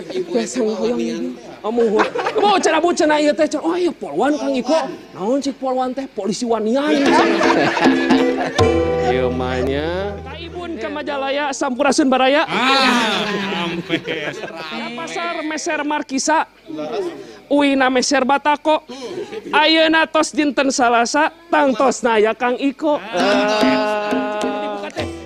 Biasa hoyong amuh. Mau cenah ieu teh, oh iya polwan Kang Iko. Naon cik polwan teh polisi wanian. Ieu mah nya. Kaibun ka Majalaya sampurasun baraya. Ampes. Pasar Meser Markisa. Uina Meser Batako. Ayeuna tos dinten Salasa tangtosna aya Kang Iko.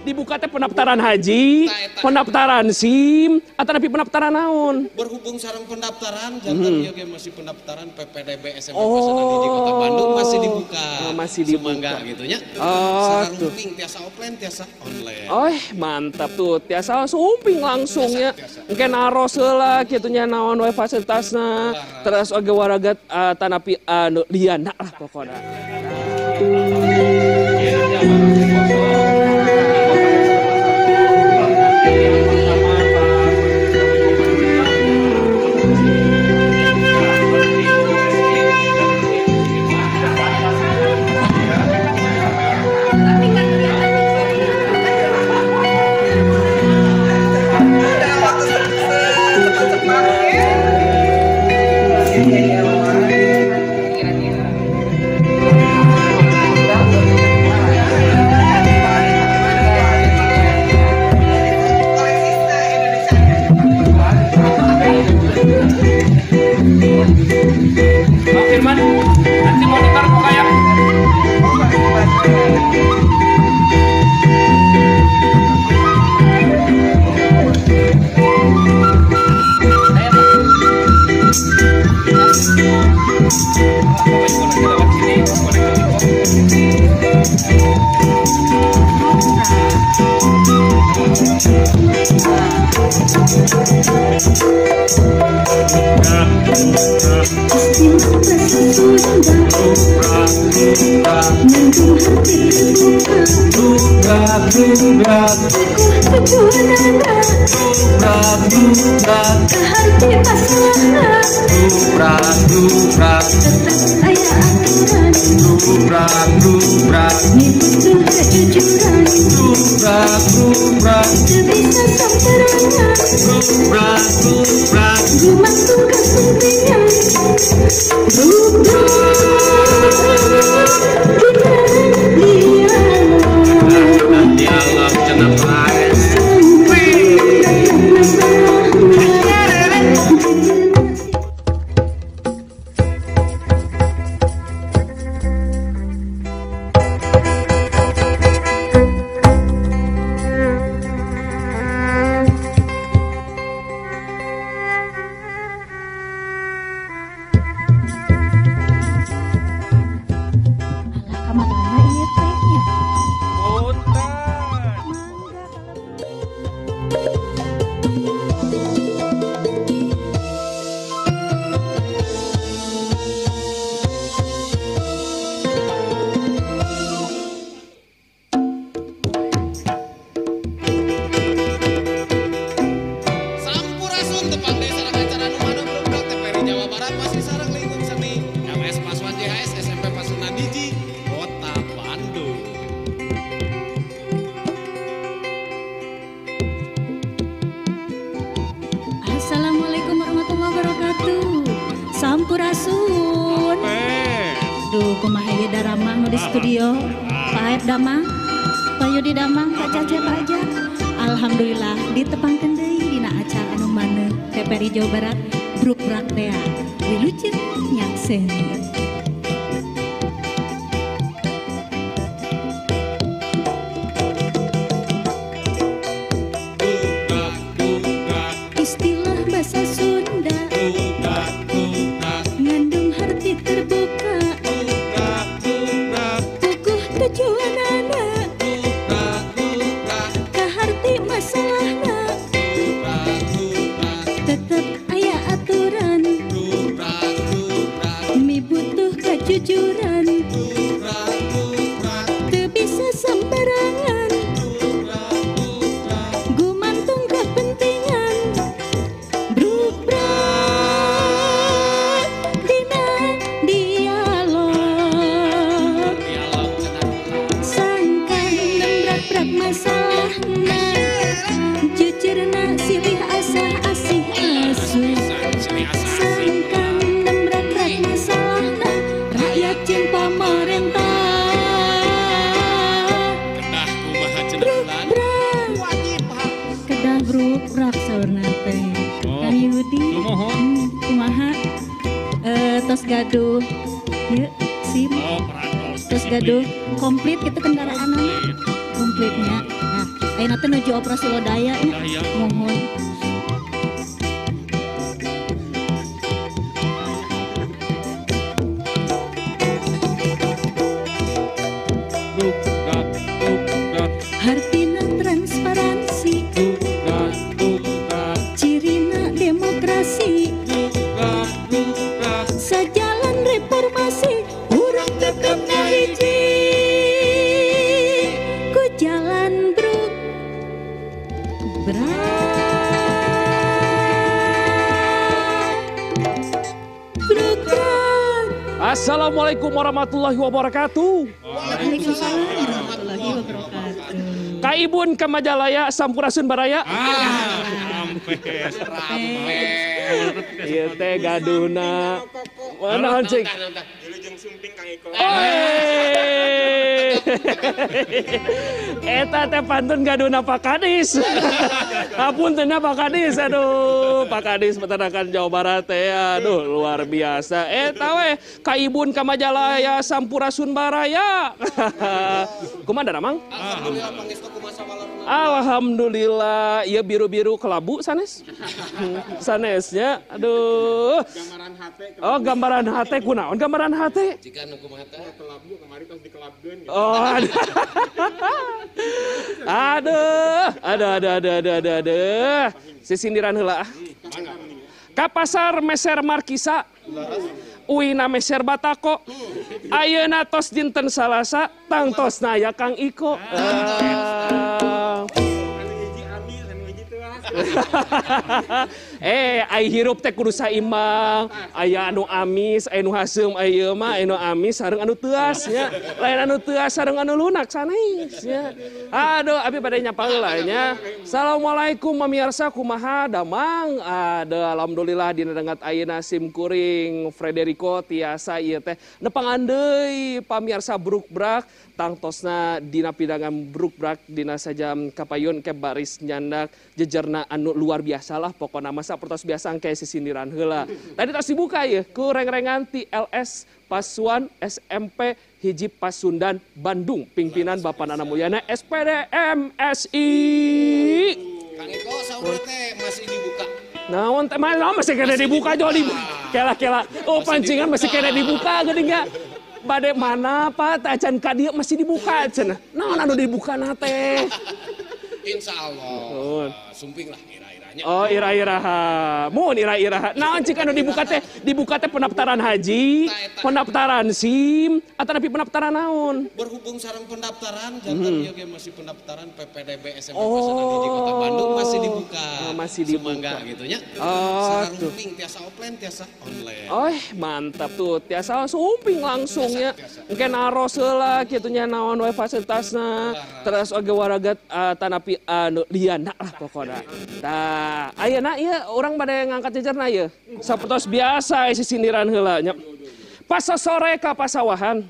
Dibuka teh pendaftaran haji, pendaftaran SIM, atau tapi pendaftaran naon? Berhubung sarang pendaftaran, jantan ieu ge masih pendaftaran PPDB SMP Pesanan Hiji Kota Bandung masih dibuka. Masih dibuka. Semangga gitu nya. Sarang umping tiasa offline tiasa online. Oh, mantap tuh. Tiasa sumping langsung ya. Engke naros heula kitu nya naon we fasilitasna. Terus oge waragat tanapi anu liana lah pokona. Firman, nanti monitor buka ya. Sampurasun. Duh, kumaha ieu daramang di studio. Pak Aep damang, Pak Yudi damang, Pak Cacep aja. Alhamdulillah ditepangkeun deui dina acara anu maneuh TPRI Jawa Barat Bruk-brak tea. Wiluceun nyakseun. Istilah bahasa Sunda ngandung arti terbuka, puguh tujuanana kaharti masalahna, tetep aya aturan mibutuh Abdi. Lumohon. Kumaha? Tos gaduh. Yuk, SIM. Oh, peratos. Tos gaduh komplit gitu kendaraan komplitnya. Nah, ayeuna teh nuju operasi lodaya nya. Lodaya. Mohon. Dugak, dugak, Hartina transparansi, dugak, dugak, cirina demokrasi, dugak, dugak. sajalan reformasi, urang tetep ngahiji ku jalan bruk bruk. Assalamualaikum warahmatullahi wabarakatuh. Waalaikumsalam warahmatullahi wabarakatuh. Kaibun ke Majalaya Sampurasun Baraya. Ampes. Ieu teh gaduna. Mana cek? Eta teh pantun gaduna Pak Kadis. Hapuntenna Pak Kadis, aduh. Pak Kadis Peternakan Jawa Barat teh, aduh luar biasa. Eta we Kaibun ka Majalaya Sampurasun Baraya. Kumaha Damang? Alhamdulillah pangestu kumaha walarna. Alhamdulillah, ieu biru-biru kelabu sanes. Sanesnya, aduh. Gambaran hate Oh, gambaran hate kunaon gambaran hate? Jika nu kumaha teh kelabdu kemarin tos dikelabdeun gitu. Oh, aduh. Sisindiran heula. Ka pasar meser Markisa. Uina meser Batako. Ayeuna tos dinten Salasa, tangtosna aya Kang Iko. Anu hiji amis, anu hiji teuas. Ai hirup teh kudu saimbang. Aya anu amis, aya nu haseum, aya mah anu amis sareng anu teuas nya. Lain anu teuas sareng anu lunak sanes nya. Aduh, abi bade nyapa heula nya. Assalamualaikum pamirsa kumaha Damang? Alhamdulillah dina dengat ayeuna sim kuring Frederico tiasa ieu teh nepangan deui pamirsa bruk-brak tangtosna dina pidangan bruk-brak dina sajam kapayun ke baris nyandak jejerna anu luar biasa lah pokona masa pertos biasa kayak sisindiran heula. Tadi tos dibuka ya ku reng-rengan ti LS Pasuan SMP hiji Pasundan Bandung pimpinan Bapak Nana Mulyana SPD MSI. Kang Iko saur teh masih dibuka. Naon teh masih kena dibuka joli. Kela-kela. Oh pancingan masih kena dibuka geuning ya. Bade mana Pak tacan ka dieu masih dibuka cenah. Naon anu dibuka na teh? Insyaallah. Sumping lah ira-iranya. Oh ira-iraha. Mun ira-iraha. Naon cik anu dibuka teh? Dibuka teh pendaftaran haji, pendaftaran SIM, ataupun pendaftaran naon? Berhubung sareng pendaftaran jantan ieu ge masih pendaftaran PPDB SMP Pasaran Hiji Kota Bandung masih dibuka. Masih dibuka. Semangga gitu nya. Oh, Sareng umping tiasa offline tiasa online. Oh mantap tuh. Tiasa sumping langsung ya. Engke naros heula kitu nya naon we fasilitasna. Terus oge waragat tanapi anu liana lah pokona. Tah, ayeuna ieu urang bade ngangkat jejerna ieu. Sapertos biasa sisindiran heula nya. Pas sore ka pasawahan.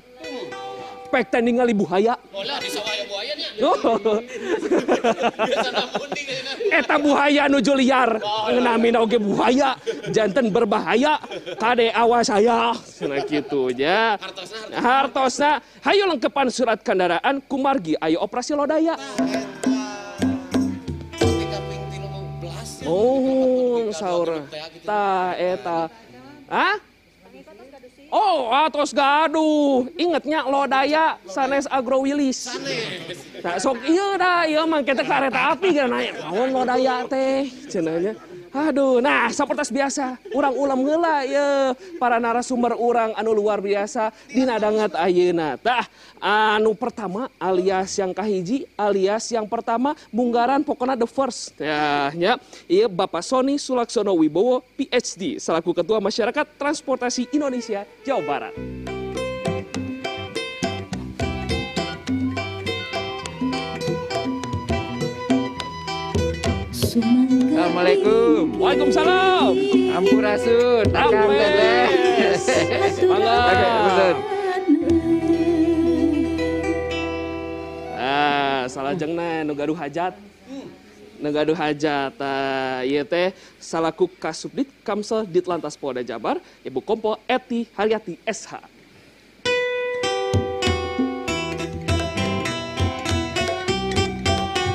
Pek teh ningali buaya. Oh lah di sawaya buayanya. Eta buaya nuju liar. Ngeunamina oge buaya. Janten berbahaya. Kade awas saya. Cenah kitu nya. Hartosna hayu lengkepan surat kendaraan kumargi ayo operasi lodaya. Oh, saur. Ta eta. Hah? Oh, atos gaduh. Ingetnya lodaya sanes agrowilis. Nah, sok ieu da, ieu mah kita kareta api kan naik. Naon lodaya teh cenah nya. Aduh, nah sapertos biasa, urang ulam heula ye para narasumber urang anu luar biasa dina dangat ayeuna. Tah, anu pertama alias yang kahiji alias yang pertama munggaran pokona the first. Ya, nya ieu Bapak Sony Sulaksono Wibowo PhD selaku Ketua Masyarakat Transportasi Indonesia Jawa Barat. Assalamualaikum. Waalaikumsalam. Ampurasun. Ampes. Mangga. Salah jengna nu gaduh hajat. Negaduh hajat. Ieu teh salaku Kasubdit Kamsel Ditlantas Polda Jabar, Ibu Kompol Eti Haryati SH.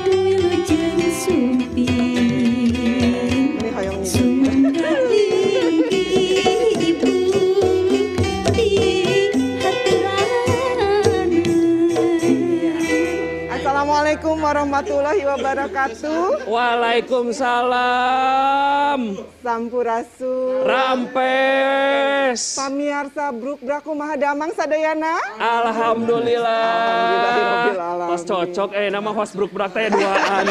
Wilujeng sumping sumanggaling ibu di hatiran. Assalamualaikum warahmatullahi wabarakatuh. Waalaikumsalam. Sampurasun. Rampes. Pamirsa Bruk Braku Mahadamang sadayana. Alhamdulillah. Alhamdulillah. Pas cocok nama host Bruk Brak teh duaan.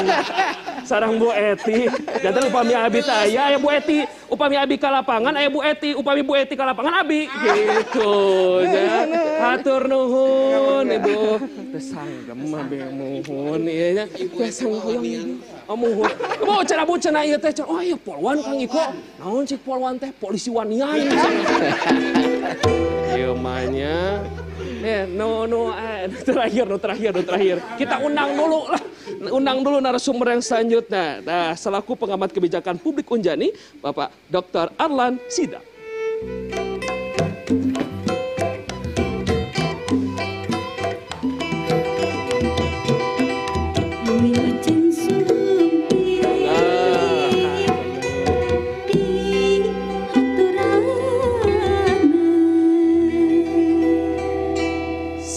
Sarang Bu Eti. Jantan upami abi taya ya Bu Eti. Upami abi ka lapangan aya Bu Eti. Upami Bu Eti ka lapangan abi. Gitu. Ya. Hatur nuhun Ibu. Tesanggem mah be muhun ieu nya. Biasa hoyong. Muhun. Mau cenah bu cenah ieu teh. Oh iya polwan Kang Iko. Naon cik polwan teh polisi wanian. Ieu mah nya. Terakhir. Kita undang dulu lah. Undang dulu narasumber yang selanjutnya. Nah, selaku pengamat kebijakan publik Unjani, Bapak Dr. Arlan Sida. Wilujeng sumping di haturan.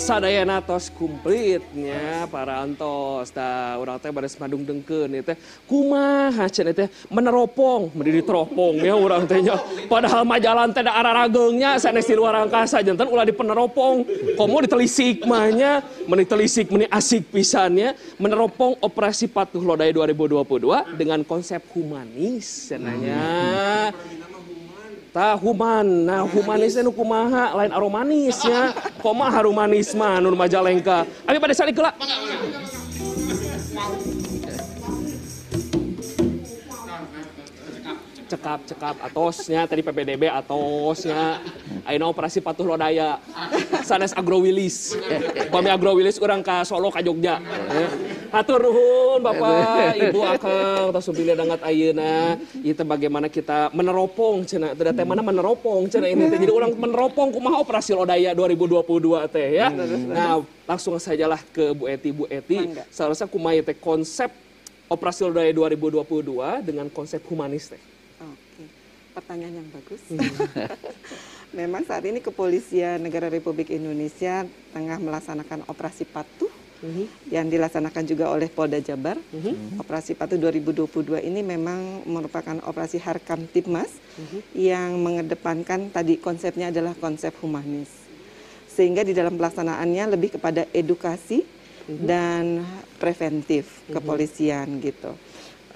Sadayana tos kumplitnya para antos. Tah urang teh baris madung dengkeun ieu teh kumaha cenah teh meneropong, mendiri teropong ya urang teh nya. Padahal mah jalan teh da ararageungnya sanes di luar angkasa janten ulah di peneropong. Komo ditelisik mah nya, meni telisik meni asik pisannya meneropong operasi patuh lodaya 2022 dengan konsep humanis cenahnya. Tah human, nah humanisnya nu kumaha lain aromanisnya. Koma harumanis mah nu Majalengka. Abi pada sali geula. Cekap atosnya tadi PPDB atosnya. Ayeuna operasi patuh lodaya. Sanes agrowilis. Upami agrowilis urang ka Solo ka Jogja. Hatur nuhun Bapak, Ibu, Akang, tos supile dangat ayeuna. Ieu teh bagaimana kita meneropong cenah. Teu teh mana meneropong cenah ini teh jadi urang meneropong kumaha operasi lodaya 2022 teh ya. Nah, langsung sajalah ke Bu Eti. Bu Eti, salah kumaha teh konsep operasi lodaya 2022 dengan konsep humanis teh. Oke, pertanyaan yang bagus. Memang saat ini Kepolisian Negara Republik Indonesia tengah melaksanakan operasi patuh yang dilaksanakan juga oleh Polda Jabar. Operasi Patuh 2022 ini memang merupakan operasi Harkamtibmas yang mengedepankan tadi konsepnya adalah konsep humanis. Sehingga di dalam pelaksanaannya lebih kepada edukasi dan preventif kepolisian gitu.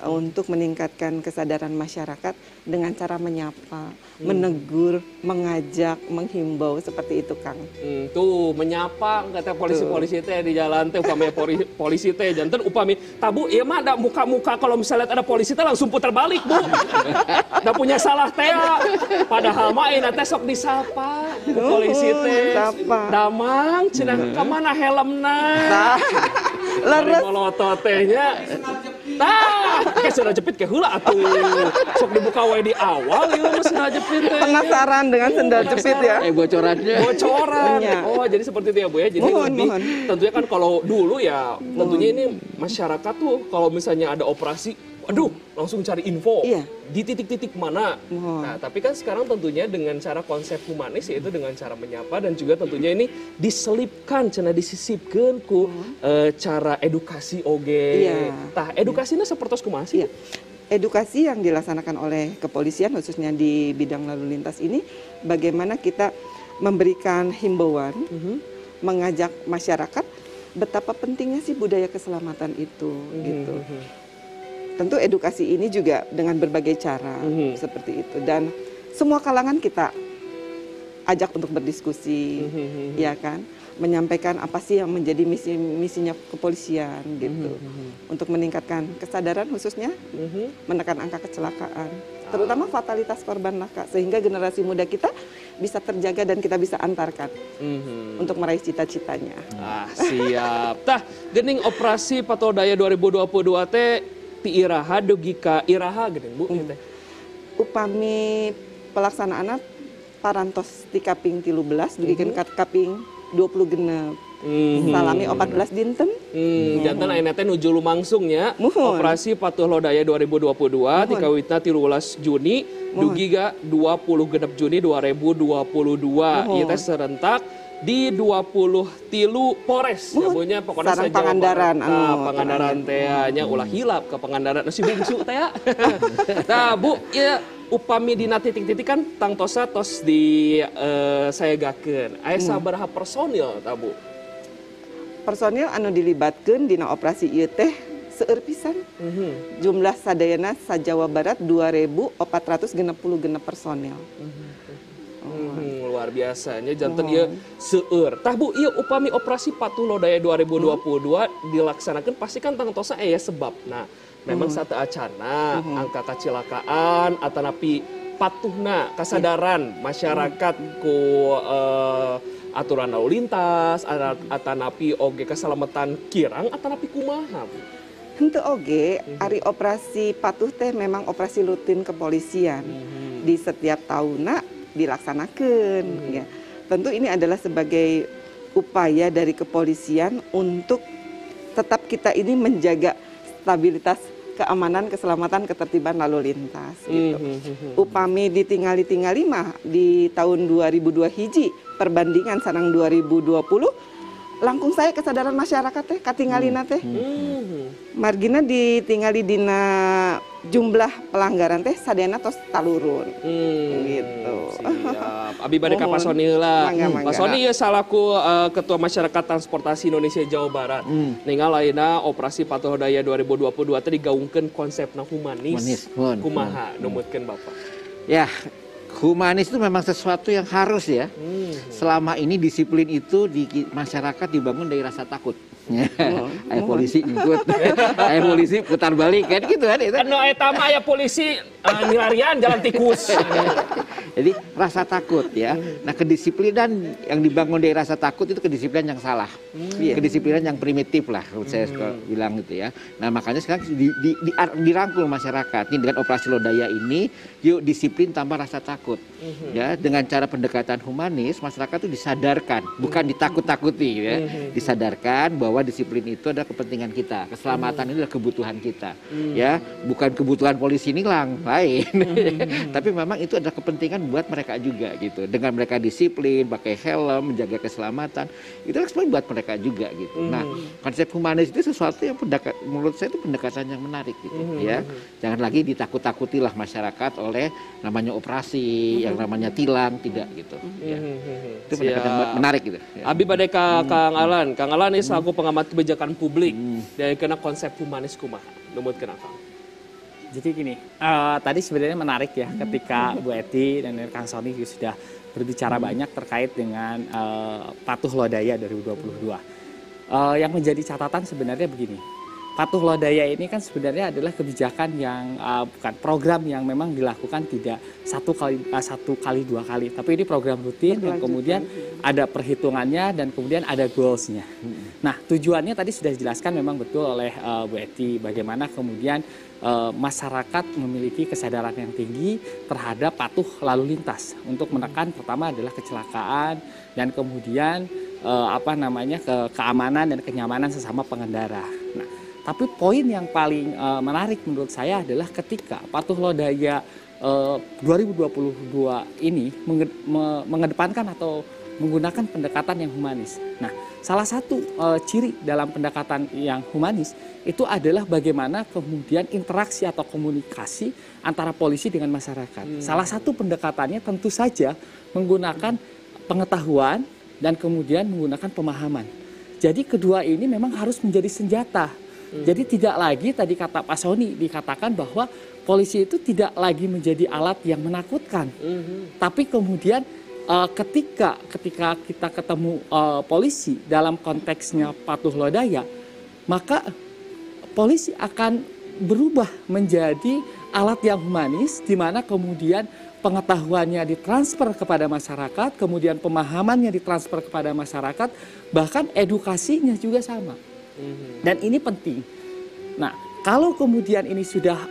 Untuk meningkatkan kesadaran masyarakat dengan cara menyapa, menegur, mengajak, menghimbau seperti itu, Kang. Tuh menyapa kata polisi-polisi teh di jalan teh upami polisi teh janten upami tabu ieu mah da muka-muka kalau misalnya ada polisi teh langsung putar balik, Bu. Da punya salah teh. Padahal mah ayeuna teh sok disapa polisi teh. Damang cenah ka mana helmna? Leres molotot teh nya. Tah, kayak sudah jepit ke heula atuh. Sok dibuka wae di awal ieu mah sudah jepit teh. Penasaran dengan sendal jepit ya? Bocorannya. Bocoran. Oh, jadi seperti itu ya, Bu ya. Jadi lebih tentunya kan kalau dulu ya, tentunya ini masyarakat tuh kalau misalnya ada operasi, aduh, langsung cari info. Iya. Di titik-titik mana. Nah, tapi kan sekarang tentunya dengan cara konsep humanis yaitu dengan cara menyapa dan juga tentunya ini diselipkan, cenah disisipkeun ku cara edukasi oge. Iya. Tah, edukasinya seperti kumaha sih? Iya. Edukasi yang dilaksanakan oleh kepolisian khususnya di bidang lalu lintas ini bagaimana kita memberikan himbauan, mengajak masyarakat betapa pentingnya sih budaya keselamatan itu gitu. Tentu edukasi ini juga dengan berbagai cara seperti itu dan semua kalangan kita ajak untuk berdiskusi, ya kan, menyampaikan apa sih yang menjadi misinya kepolisian gitu, untuk meningkatkan kesadaran khususnya menekan angka kecelakaan, terutama fatalitas korban laka sehingga generasi muda kita bisa terjaga dan kita bisa antarkan untuk meraih cita-citanya. Ah, siap. Tah, geuning operasi patuh lodaya 2022 teh ti iraha dugi ka iraha geuning Bu ieu teh. Upami pelaksanaan parantos ti kaping 13 dugikeun ka kaping 20 genep. Salami 14 dinten. Janten ayeuna teh nuju lumangsung nya. Muhun. Operasi Patuh Lodaya 2022 ti kawitna 13 Juni dugi ka 20 genep Juni 2022. Ieu teh serentak di 23 Polres ya punya pokoknya Sareng se-Jawa Pangandaran Barat. Pangandaran teh nya ulah hilap ke Pangandaran si bungsu teh ya. Nah Bu, ya upami dina titik-titik kan tangtosa tos di saya gakeun. Aya sabaraha personil ta Bu? Personil anu dilibatkeun dina operasi ieu teh seueur pisan. Jumlah sadayana sa-Jawa Barat 2.460 personil. Luar biasanya janten ieu seueur. Tah Bu, ieu upami operasi Patuh Lodaya 2022 dilaksanakeun pasti kan tangtosa aya sebab. Nah, memang satu acana angka kecelakaan atanapi patuhna kasadaran masyarakat ku aturan lalu lintas atanapi oge keselamatan kirang atanapi kumaha Bu? Henteu oge ari operasi patuh teh memang operasi rutin kepolisian. Di setiap tahunna dilaksanakeun ya. Tentu ini adalah sebagai upaya dari kepolisian untuk tetap kita ini menjaga stabilitas keamanan, keselamatan, ketertiban lalu lintas gitu. Upami ditingali-tingali mah di tahun 2002 hiji perbandingan sareng 2020 langkung saya kesadaran masyarakat teh katingalina teh. Margina ditingali dina jumlah pelanggaran teh sadayana tos talurun. Gitu. Siap. Abi bade ka Pak Soni heula. Pak Soni ieu salaku Ketua Masyarakat Transportasi Indonesia Jawa Barat. Ningal ayeuna operasi Patuh Lodaya 2022 teh digaungkeun konsepna humanis. Kumaha numutkeun Bapak? Ya, humanis itu memang sesuatu yang harus ya. Selama ini disiplin itu di masyarakat dibangun dari rasa takut. Ayo polisi ikut, ayo polisi putar balik kan gitu kan itu. Anu eta mah aya polisi nilarian jalan tikus. Jadi rasa takut ya. Nah kedisiplinan yang dibangun dari rasa takut itu kedisiplinan yang salah. Kedisiplinan yang primitif lah saya bilang gitu ya. Nah makanya sekarang dirangkul masyarakat ini dengan operasi Lodaya ini, yuk disiplin tanpa rasa takut. Ya dengan cara pendekatan humanis masyarakat itu disadarkan, bukan ditakut-takuti ya. Disadarkan bahwa disiplin itu adalah kepentingan kita, keselamatan ini adalah kebutuhan kita, ya bukan kebutuhan polisi ini lain, tapi memang itu adalah kepentingan buat mereka juga gitu. Dengan mereka disiplin, pakai helm, menjaga keselamatan, itu sebenarnya buat mereka juga gitu. Nah konsep humanis itu sesuatu yang menurut saya itu pendekatan yang menarik gitu, ya. Jangan lagi ditakut-takutilah masyarakat oleh namanya operasi, yang namanya tilang, tidak gitu. Ya. Itu pendekatan menarik gitu. Ya. Abi bade ka Kang Alan ini selaku pengamat kebijakan publik dari kena konsep humanis kumaha numutkeun Kang. Jadi gini, tadi sebenarnya menarik ya ketika Bu Eti dan Kang Soni sudah berbicara banyak terkait dengan Patuh Lodaya 2022. Yang menjadi catatan sebenarnya begini, Patuh Lodaya ini kan sebenarnya adalah kebijakan yang bukan program yang memang dilakukan tidak satu kali dua kali, tapi ini program rutin dan kemudian ada perhitungannya dan kemudian ada goalsnya. Nah tujuannya tadi sudah dijelaskan memang betul oleh Bu Eti bagaimana kemudian masyarakat memiliki kesadaran yang tinggi terhadap patuh lalu lintas untuk menekan pertama adalah kecelakaan dan kemudian keamanan dan kenyamanan sesama pengendara. Nah, tapi poin yang paling menarik menurut saya adalah ketika Patuh Lodaya 2022 ini mengedepankan atau menggunakan pendekatan yang humanis. Nah, salah satu ciri dalam pendekatan yang humanis itu adalah bagaimana kemudian interaksi atau komunikasi antara polisi dengan masyarakat. Salah satu pendekatannya tentu saja menggunakan pengetahuan dan kemudian menggunakan pemahaman. Jadi kedua ini memang harus menjadi senjata. Jadi tidak lagi tadi kata Pak Soni dikatakan bahwa polisi itu tidak lagi menjadi alat yang menakutkan. Tapi kemudian ketika kita ketemu polisi dalam konteksnya Patuh Lodaya, maka polisi akan berubah menjadi alat yang humanis di mana kemudian pengetahuannya ditransfer kepada masyarakat, kemudian pemahamannya ditransfer kepada masyarakat, bahkan edukasinya juga sama. Dan ini penting. Nah, kalau kemudian ini sudah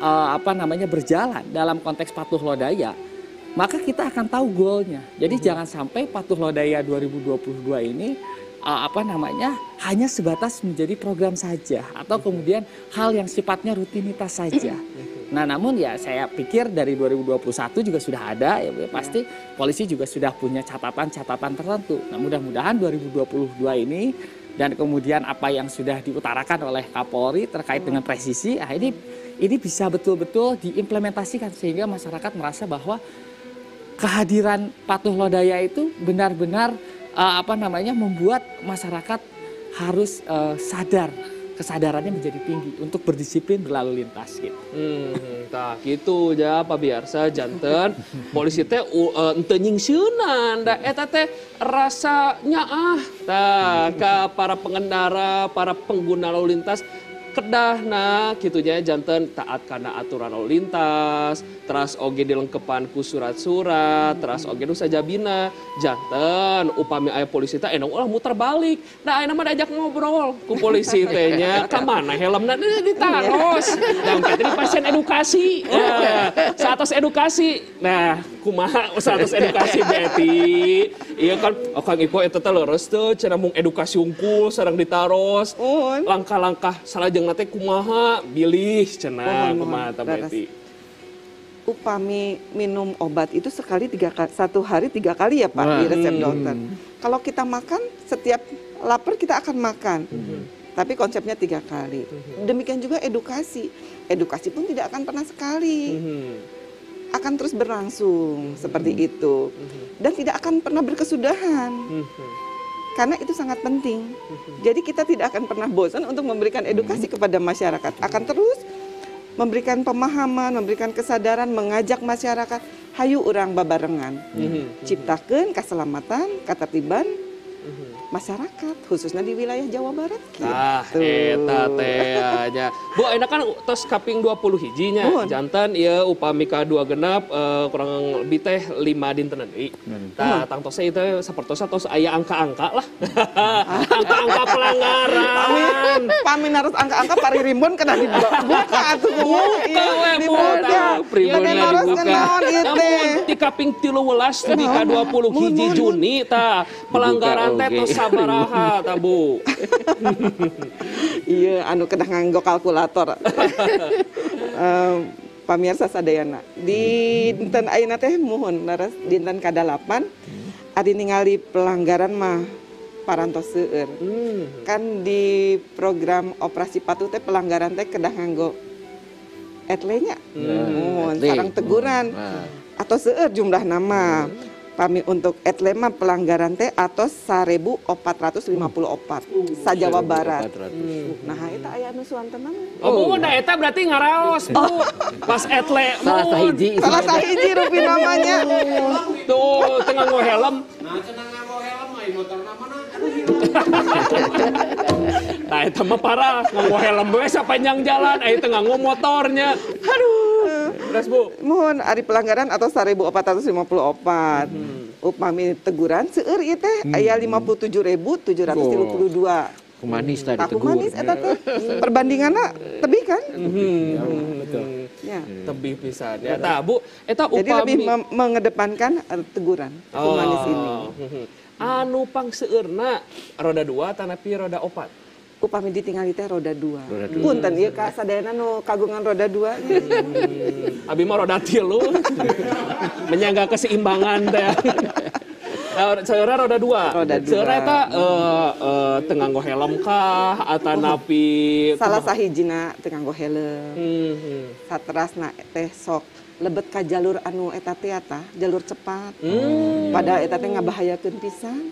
berjalan dalam konteks patuh lodaya, maka kita akan tahu goalnya. Jadi jangan sampai patuh lodaya 2022 ini hanya sebatas menjadi program saja atau kemudian hal yang sifatnya rutinitas saja. Nah, namun ya saya pikir dari 2021 juga sudah ada ya pasti polisi juga sudah punya catatan-catatan tertentu. Nah, mudah-mudahan 2022 ini dan kemudian apa yang sudah diutarakan oleh Kapolri terkait dengan presisi, ini bisa betul-betul diimplementasikan sehingga masyarakat merasa bahwa kehadiran patuh lodaya itu benar-benar membuat masyarakat harus sadar, kesadarannya menjadi tinggi untuk berdisiplin berlalu lintas gitu. Tah gitu ya Pak Biarsa janten polisi teh ente nyingsieunan da eta teh rasanya tah ka para pengendara, para pengguna lalu lintas kedahna gitunya janten taat kana aturan lalu lintas, teras oge dilengkepan ku surat-surat, teras oge nu sajabina janten upami aya polisi teh enong ulah muter balik. Da ayeuna mah diajak ngobrol ku polisi teh nya ka mana helmna ditaros. Dan kita pasien edukasi. Saatos edukasi. Nah, kumaha saatos edukasi Betty? Iya kan Kang Ipo eta teh leres teh cenah mung edukasi unggul sareng ditaros. Langkah-langkah salajeng nate kumaha bilih cenah kumaha ta Betty. Upami minum obat itu satu hari 3 kali ya Pak di resep dokter. Kalau kita makan setiap lapar kita akan makan. Tapi konsepnya 3 kali. Demikian juga edukasi. Edukasi pun tidak akan pernah sekali. Akan terus berlangsung seperti itu. Dan tidak akan pernah berkesudahan. Karena itu sangat penting. Jadi kita tidak akan pernah bosan untuk memberikan edukasi kepada masyarakat. Akan terus memberikan pemahaman, memberikan kesadaran, mengajak masyarakat, hayu urang babarengan. Ciptakeun keselamatan, ketertiban masyarakat, khususnya di wilayah Jawa Barat. Gitu. Eta teh nya. Bu, ayeuna kan tos kaping 20 hijinya. Janten ieu upami ka 2 genep kurang lebih teh 5 dinten deui. Tah tang tos ieu teh sapertosa tos aya angka-angka lah. Angka-angka pelanggaran. Pami harus angka-angka paririmbun kena dibuka atuh kumaha. Dibuka. Primbunna dibuka. Namun di kaping 13 di ka 20 hiji Juni tah pelanggaran teh tos sabaraha tah Bu. Iya, anu kedah nganggo kalkulator. Pamirsa sadayana. Di dinten ayeuna teh muhun laras dinten ka-8 adi ningali pelanggaran mah parantos seueur. Kan di program operasi patuh teh pelanggaran teh kedah nganggo etle-nya. Muhun sareng teguran. Atau seueur jumlah nama. Pami untuk etlema pelanggaran teh atos 1.454 sa Jawa Barat. Nah, eta aya anu suantenan. Bu, da eta berarti ngaraos, Bu. Pas etle Salah sahiji. Salah sahiji rupi namanya. Tuh, tengah nggo helm. Nah, cenah nganggo helm mah motorna mana? Nah, eta mah parah, nganggo helm we sapanjang jalan, aya teh nganggo motornya. Aduh. Beres Bu. Mohon ari pelanggaran atau 1.454. Upami teguran seueur ieu teh aya 57.732. Humanis tadi Tahu tegur. manis eta teh. Perbandinganna tebih kan? Betul. Ya. Tebih pisan. Ya, tah Bu, eta upami Jadi lebih mengedepankan teguran humanis ini. Anu pangseueurna roda 2 tanapi roda 4. Upami ditinggali teh roda 2. Punten ieu ka sadayana nu kagungan roda 2. Abi mah roda 3. Menyangga keseimbangan teh. Seura roda 2. Seura eta teu nganggo helm kah atanapi Salah sahijina teu nganggo helm. Saterasna teh sok lebet ka jalur anu eta teh jalur cepat. Padahal eta teh ngabahayakeun pisan.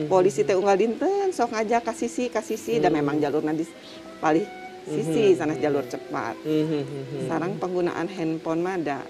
Polisi teh unggal dinten sok ngajak ka sisi dan memang jalurna di palih sisi sanes jalur cepat. Sarang penggunaan handphone mah ada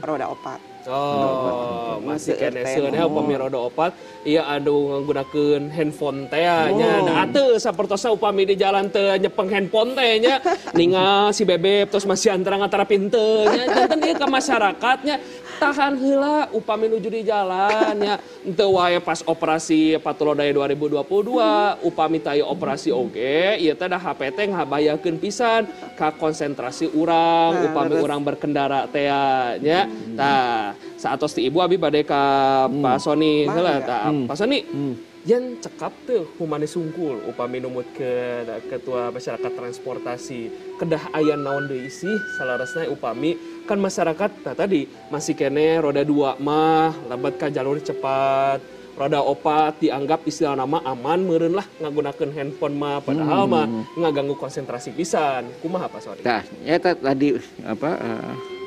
roda 4. Oh, masih kene seuneu Oh. upami roda opat ieu adu nggunakeun handphone teh nya. Da ateu sapertosa upami di jalan teu nyepeng handphone teh nya ningal si bebeb terus masih antara pintu nya. Janten ieu ka masyarakatnya tahan heula upami nuju di jalan nya. Henteu wae pas operasi Patulodaya 2022 upami teu operasi oge ieu teh da HP teh ngabayakeun pisan ka konsentrasi urang upami urang berkendara teh nya. Tah saatos ti ibu abi bade ka Pak Soni heula tah Pak Soni yen cekap teu humane sungkul upami numutkeun ketua masyarakat transportasi kedah aya naon deui sih salaresna upami kan masyarakat tah tadi masih kene roda 2 mah lebat ka jalur cepat roda opat dianggap istilah nama aman meureun lah ngagunakeun handphone mah padahal mah ngaganggu konsentrasi pisan kumaha Pak Soni. Nah, ya tadi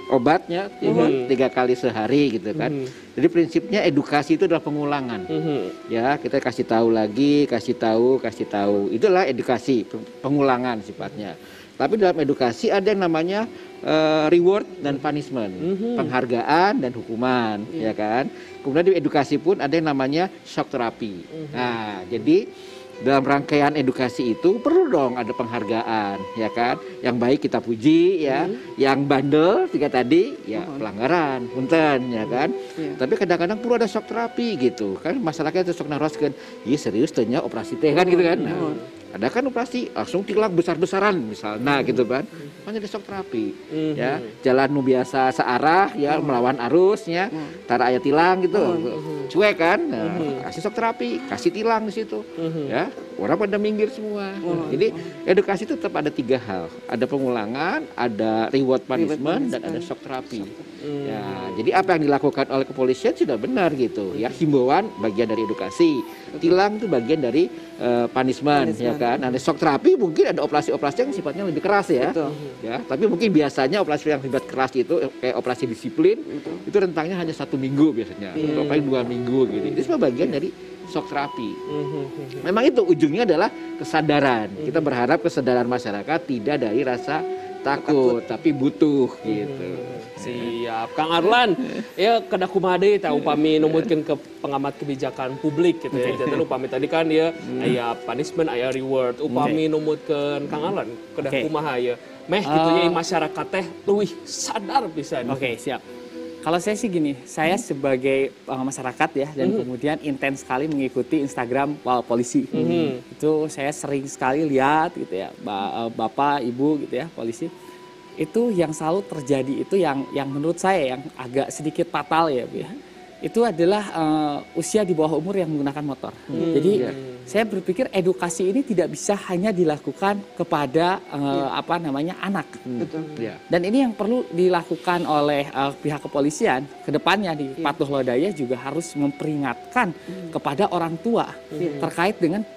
obatnya 3 kali sehari gitu kan. Jadi prinsipnya edukasi itu adalah pengulangan. Ya, kita kasih tahu lagi, kasih tahu. Itulah edukasi, pengulangan sifatnya. Tapi dalam edukasi ada yang namanya reward dan punishment, penghargaan dan hukuman, ya kan. Kemudian di edukasi pun ada yang namanya shock therapy. Nah, jadi dalam rangkaian edukasi itu perlu dong ada penghargaan, ya kan? Yang baik kita puji, ya. Yang bandel tiga tadi, ya pelanggaran, punten, ya kan? Tapi kadang-kadang perlu ada shock terapi gitu, kan? Masyarakat itu shock naroskeun, iya serius tanya operasi teh kan gitu kan? Nah, ada kan operasi langsung tilang besar-besaran misalnya gitu kan? Makanya ada shock terapi, ya. Jalan nu biasa searah, ya melawan arusnya, tara aya tilang gitu, cuek kan? Nah, kasih shock terapi, kasih tilang di situ, ya. Orang pada minggir semua. Jadi edukasi itu tetap ada 3 hal. Ada pengulangan, ada reward punishment, dan ada shock terapi. Ya, jadi apa yang dilakukan oleh kepolisian sudah benar gitu. Ya, himbauan bagian dari edukasi, tilang itu bagian dari punishment, ya kan. Ada shock terapi mungkin ada operasi-operasi yang sifatnya lebih keras ya. Ya, tapi mungkin biasanya operasi yang sifat keras itu kayak operasi disiplin itu rentangnya hanya 1 minggu biasanya, atau paling 2 minggu gitu. Itu semua bagian dari shock terapi. Memang itu ujungnya adalah kesadaran. Kita berharap kesadaran masyarakat tidak dari rasa takut, tapi butuh gitu. Siap, Kang Arlan. Ya kada kumaha deui tah upami numutkeun ke pengamat kebijakan publik gitu ya. Jadi upami tadi kan ya aya punishment, aya reward. Upami numutkeun Kang Arlan kada kumaha ya. Meh kitu nya masyarakat teh leuwih sadar pisan. Oke, siap. Kalau saya sih gini, saya sebagai masyarakat ya, dan kemudian intens sekali mengikuti Instagram polisi. Itu saya sering sekali lihat gitu ya, bapak, ibu gitu ya, polisi. Itu yang selalu terjadi itu yang menurut saya yang agak sedikit fatal ya, Bu ya. Itu adalah usia di bawah umur yang menggunakan motor. Jadi saya berpikir edukasi ini tidak bisa hanya dilakukan kepada anak. Dan ini yang perlu dilakukan oleh pihak kepolisian ke depannya di Patuh Lodaya juga harus memperingatkan kepada orang tua terkait dengan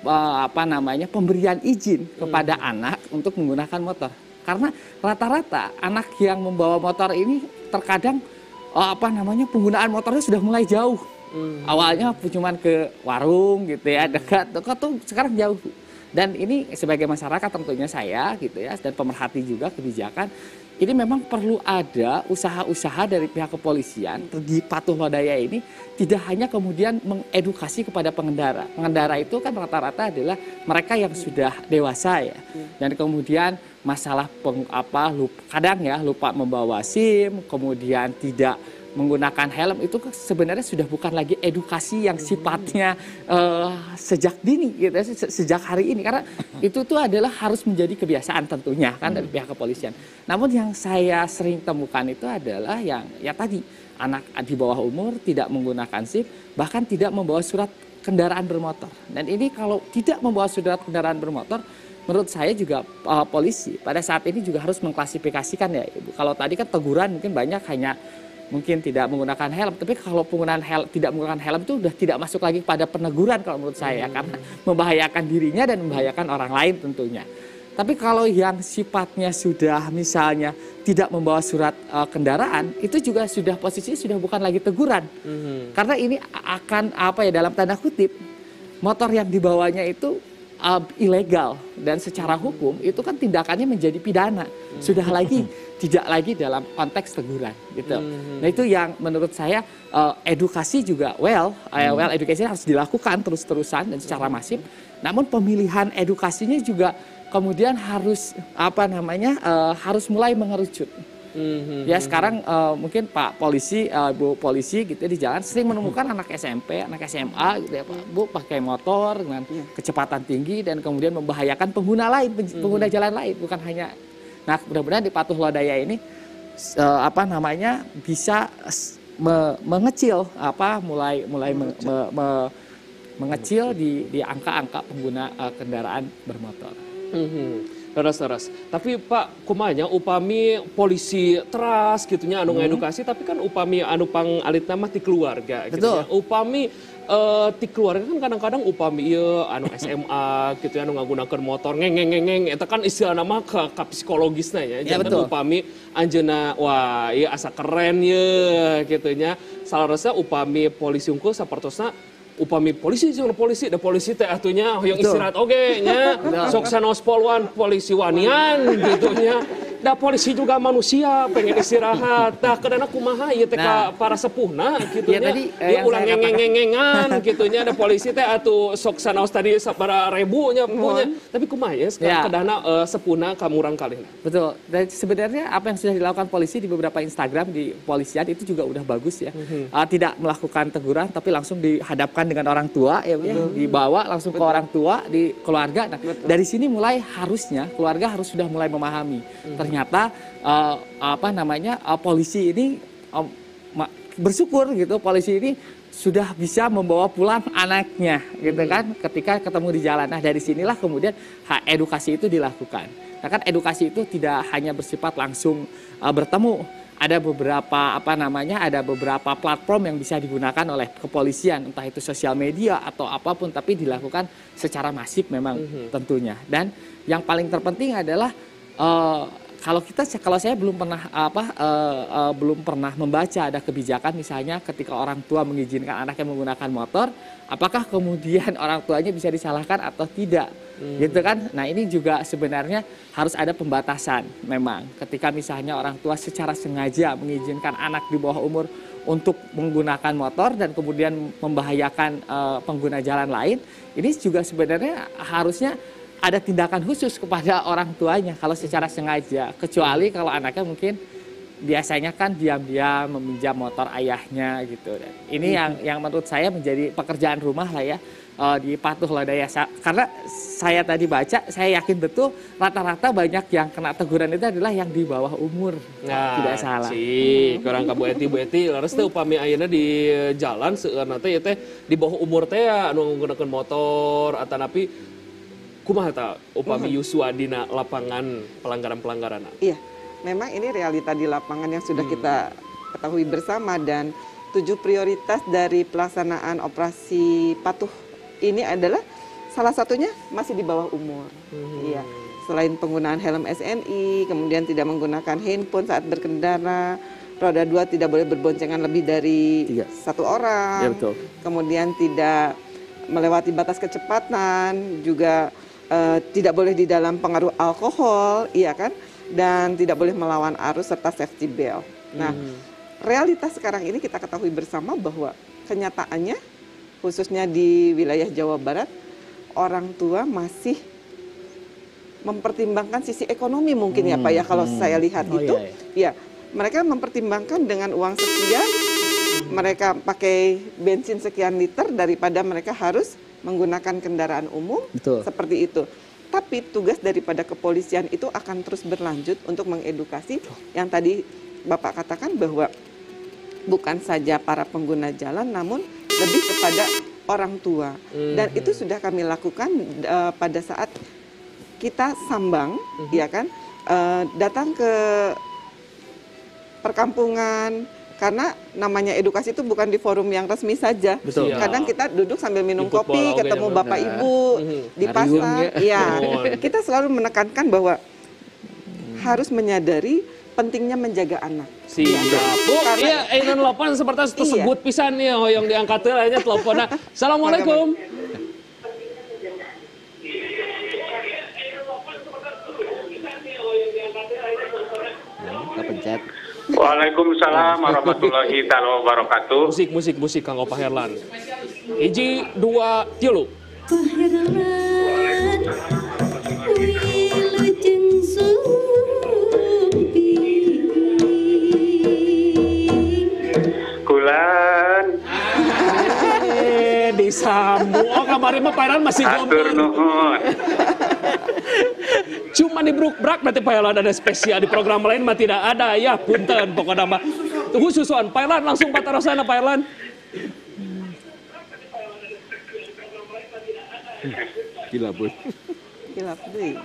pemberian izin kepada anak untuk menggunakan motor. Karena rata-rata anak yang membawa motor ini terkadang penggunaan motornya sudah mulai jauh. Awalnya cuma ke warung gitu ya, dekat tuh sekarang jauh. Dan ini sebagai masyarakat tentunya saya gitu ya, dan pemerhati juga kebijakan, ini memang perlu ada usaha-usaha dari pihak kepolisian di Patuh Lodaya ini tidak hanya kemudian mengedukasi kepada pengendara. Pengendara itu kan rata-rata adalah mereka yang sudah dewasa ya. Dan kemudian masalah kadang ya lupa membawa SIM, kemudian tidak menggunakan helm, itu sebenarnya sudah bukan lagi edukasi yang sifatnya sejak dini gitu, sejak hari ini, karena itu tuh adalah harus menjadi kebiasaan tentunya kan dari pihak kepolisian. Namun yang saya sering temukan itu adalah yang ya tadi anak di bawah umur tidak menggunakan SIM, bahkan tidak membawa surat kendaraan bermotor. Dan ini kalau tidak membawa surat kendaraan bermotor, menurut saya juga polisi pada saat ini juga harus mengklasifikasikan ya Ibu. Kalau tadi kan teguran mungkin banyak hanya mungkin tidak menggunakan helm, tapi kalau tidak menggunakan helm itu sudah tidak masuk lagi pada peneguran kalau menurut saya, karena membahayakan dirinya dan membahayakan orang lain tentunya. Tapi kalau yang sifatnya sudah misalnya tidak membawa surat kendaraan, itu juga sudah posisinya sudah bukan lagi teguran. Karena ini akan dalam tanda kutip motor yang dibawanya itu ilegal dan secara hukum itu kan tindakannya menjadi pidana. Sudah tidak lagi dalam konteks teguran gitu. Nah itu yang menurut saya edukasi juga edukasi harus dilakukan terus-terusan dan secara masif. Namun pemilihan edukasinya juga kemudian harus harus mulai mengerucut. Ya sekarang mungkin Pak Polisi, Bu Polisi gitu di jalan sering menemukan anak SMP, anak SMA gitu ya Pak, Bu pakai motor dengan kecepatan tinggi dan kemudian membahayakan pengguna lain, pengguna jalan lain, bukan hanya. Nah mudah-mudahan di Patuh Lodaya ini bisa mengecil mengecil di angka-angka pengguna kendaraan bermotor. Teras. Tapi Pak, kumanya upami polisi teras gitunya anu ngedukasi, tapi kan upami anu pangalitna mah ti keluarga gitu ya. Upami ti keluarga kan kadang-kadang upami ieu anu SMA gitu ya anu ngagunakeun motor ngeng eta kan istilah nama ka psikologisna ya. Jangan upami anjeunna wah ieu asa keren ye gitu nya. Salarosna upami polisi unggul sapertosna upami polisi da polisi teh atunya hoyong istirahat oge nya sok sanos poluan polisi wanian gitu nya da polisi juga manusia pengen istirahat tah kedana kumaha ieu teh ka para sepuhna gitu nya ulang ngeng-ngengan gitu nya da polisi teh atuh sok sanos tadi sabaraha ribu nya punya tapi kumaha ya sekarang kedana sepuhna ka murang kalihna. Betul. Dan sebenarnya apa yang sudah dilakukan polisi di beberapa Instagram di polisian itu juga udah bagus ya. Tidak melakukan teguran tapi langsung dihadapkan dengan orang tua ya, dibawa langsung ke orang tua di keluarga. Nah, dari sini mulai harusnya keluarga harus sudah mulai memahami. Ternyata polisi ini bersyukur gitu, polisi ini sudah bisa membawa pulang anaknya gitu kan ketika ketemu di jalan. Nah, dari sinilah kemudian edukasi itu dilakukan. Nah, kan edukasi itu tidak hanya bersifat langsung bertemu. Ada beberapa platform yang bisa digunakan oleh kepolisian, entah itu sosial media atau apapun, tapi dilakukan secara masif memang tentunya. Dan yang paling terpenting adalah kalau saya belum pernah membaca ada kebijakan misalnya ketika orang tua mengizinkan anaknya menggunakan motor, apakah kemudian orang tuanya bisa disalahkan atau tidak, gitu kan? Nah ini juga sebenarnya harus ada pembatasan memang. Ketika misalnya orang tua secara sengaja mengizinkan anak di bawah umur untuk menggunakan motor dan kemudian membahayakan pengguna jalan lain, ini juga sebenarnya harusnya ada tindakan khusus kepada orang tuanya kalau secara sengaja, kecuali kalau anaknya mungkin biasanya kan diam-diam meminjam motor ayahnya gitu. Ini yang menurut saya menjadi pekerjaan rumah lah ya di Patuh Lodaya. Karena saya tadi baca, saya yakin betul rata-rata banyak yang kena teguran itu adalah yang di bawah umur. Nah, tidak salah. Kurang ka Bu Eti, laras teh upami ayeuna di jalan seueurna teh teh di bawah umur teh anu nggunakeun motor atanapi kumaha ta upami Yusua dina lapangan pelanggaran-pelanggaran? Iya, memang ini realita di lapangan yang sudah kita ketahui bersama dan 7 prioritas dari pelaksanaan operasi Patuh ini adalah salah satunya masih di bawah umur. Iya, selain penggunaan helm SNI, kemudian tidak menggunakan handphone saat berkendara, roda 2 tidak boleh berboncengan lebih dari 1 orang, ya, betul. Kemudian tidak melewati batas kecepatan, juga tidak boleh di dalam pengaruh alkohol, iya kan, dan tidak boleh melawan arus serta safety belt. Nah, realitas sekarang ini kita ketahui bersama bahwa kenyataannya, khususnya di wilayah Jawa Barat, orang tua masih mempertimbangkan sisi ekonomi mungkin ya Pak ya, kalau saya lihat itu, ya mereka mempertimbangkan dengan uang sekian, mereka pakai bensin sekian liter daripada mereka harus menggunakan kendaraan umum. Betul. Seperti itu. Tapi tugas daripada kepolisian itu akan terus berlanjut untuk mengedukasi yang tadi Bapak katakan bahwa bukan saja para pengguna jalan namun lebih kepada orang tua. Dan itu sudah kami lakukan pada saat kita sambang, ya kan, datang ke perkampungan. Karena namanya edukasi itu bukan di forum yang resmi saja. Betul. Kadang kita duduk sambil minum kopi, ketemu bapak ibu di pasar. Iya, kita selalu menekankan bahwa harus menyadari pentingnya menjaga anak. Siap. Bu, iya, Ainan Lopan seperti tersebut pisan nih, yang diangkat lainnya teleponnya. Assalamualaikum. Chat. Waalaikumsalam warahmatullahi taala wabarakatuh. Musik Kang Opa Herlan. Hiji, dua, tilu. Paherlan wilujeng sumpi Kulan Disambung. Oh, kamari mah Pak Herlan masih atur gombal. nuhun. Cuma di Brukbrak nanti Pak Herlan ada spesial, di program lain mah tidak ada. Ya punten pokoknya mah. Tunggu susuan Pak Herlan langsung patarosana Pak Herlan. Gila, Bun. Hilap deui.